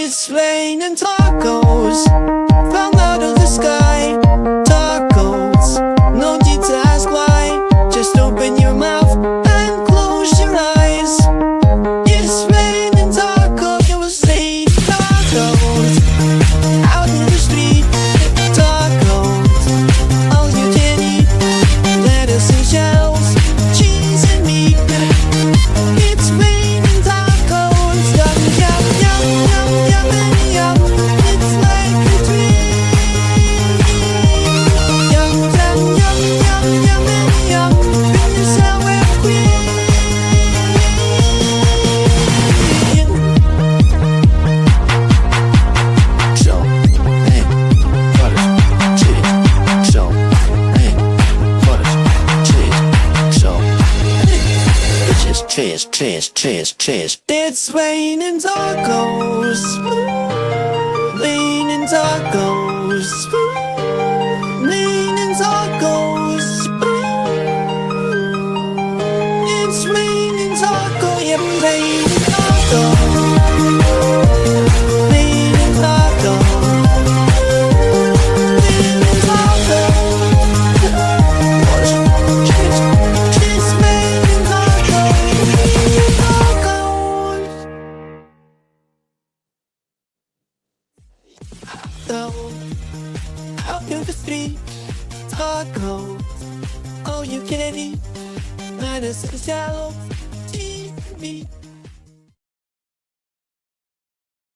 It's raining tacos, fall out of the sky. Tacos, no need to ask why. Just open your mouth and close your eyes. It's raining tacos, it was raining tacos out in the street. Tacos, all you can eat. Lettuce and shells, cheese and meat. It's raining tacos, yum yum yum yum yum and yum. It's like a dream. Yum yum yum yum yum and yum. Bring your sour cream. So, hey, butter, cheese. So, hey, butter, cheese. So, hey, cheese, cheese, cheese, cheese. It's raining tacos, raining tacos, raining tacos. It's raining tacos, yeah, raining tacos, raining tacos, raining tacos. Cheese, cheese, raining tacos, tacos. Out in the street, tacos, all you can eat. Lettuce and shallow, cheese and meat.